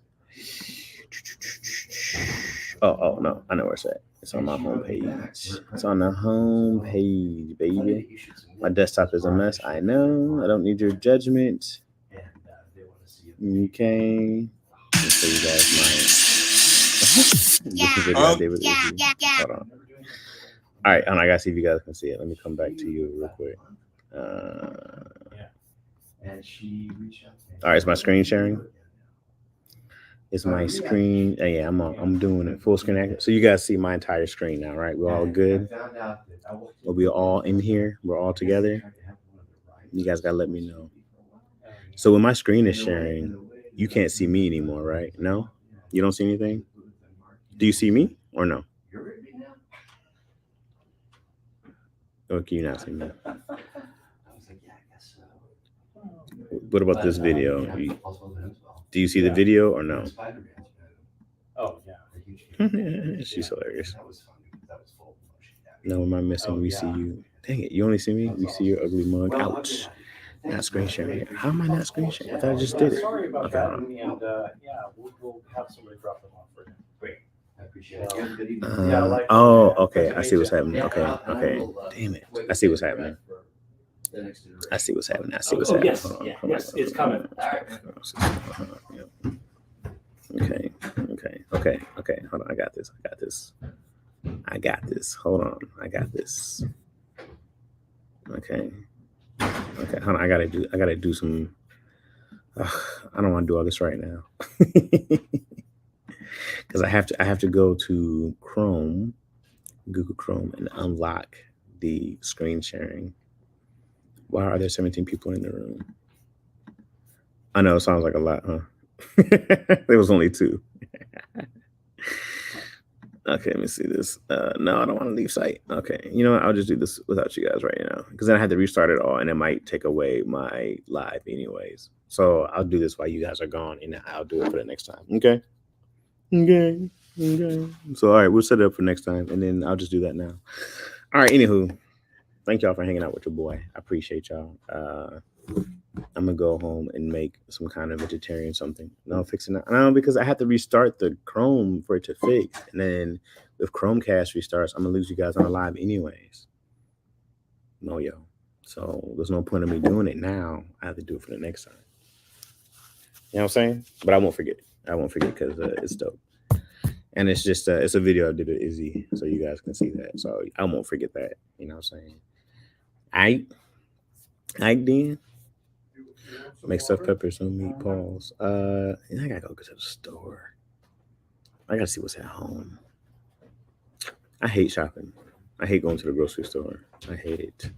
Oh no, I know where it's at. It's on my home page. It's on the home page, baby. My desktop is a mess. I know. I don't need your judgment. Okay. Let's show you guys my this video I did with Izzy. Hold on. All right, and I gotta see if you guys can see it. Let me come back to you real quick. All right, it's my screen sharing. It's my screen. Yeah, I'm doing it full screen action. So you guys see my entire screen now, right? We're all good. We're all in here. We're all together. You guys gotta let me know. So when my screen is sharing, you can't see me anymore, right? No? You don't see anything? Do you see me or no? Or can you not see me? What about this video? Do you see the video or no? Oh, yeah. She's hilarious. No, am I missing? We see you. Dang it, you only see me? We see your ugly mug. Ouch. Not screen sharing. How am I not screen sharing? I thought I just did it. Sorry about Okay, that. hold on. And yeah, we'll have somebody drop them off for you. Great. I appreciate it. Oh, okay. I see what's happening. Okay. Damn it. I see what's happening. I see what's happening. Oh, yes. Yeah, yes, it's coming. Okay. Hold on. I got this. Hold on. I got this. Okay. Hold on. I gotta do some. I don't want to do all this right now. Because I have to go to Chrome, Google Chrome, and unlock the screen sharing. Why are there 17 people in the room? I know it sounds like a lot, huh? There was only 2. Okay, let me see this. No, I don't want to leave site. Okay, you know what? I'll just do this without you guys right now because then I have to restart it all, and it might take away my live anyways. So I'll do this while you guys are gone, and I'll do it for the next time. Okay. So all right, we'll set it up for next time, and then I'll just do that now. All right. Anywho, thank y'all for hanging out with your boy. I appreciate y'all. I'm gonna go home and make some kind of vegetarian something. No, fixing it. No, because I have to restart the Chrome for it to fix, and then if Chromecast restarts, I'm gonna lose you guys on the live anyways. No, yo. So there's no point in me doing it now. I have to do it for the next time. You know what I'm saying? But I won't forget. Because it's dope. And it's just it's a video I did with Izzy, so you guys can see that. So I won't forget that. You know what I'm saying? I then make stuffed peppers and meatballs. And I gotta go to the store. I gotta see what's at home. I hate shopping. I hate going to the grocery store. I hate it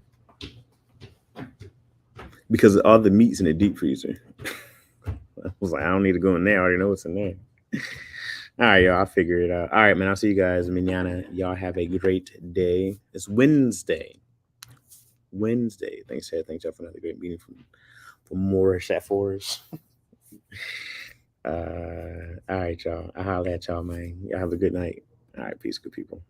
because all the meat's in the deep freezer. I was like, I don't need to go in there. I already know what's in there. All right, y'all. I'll figure it out. All right, man. I'll see you guys mañana. Y'all have a great day. It's Wednesday. Thanks, Ted. Thanks, y'all, for another great meeting from Moorish at Fours. All right, y'all. I'll holler at y'all, man. Y'all have a good night. All right, peace, good people.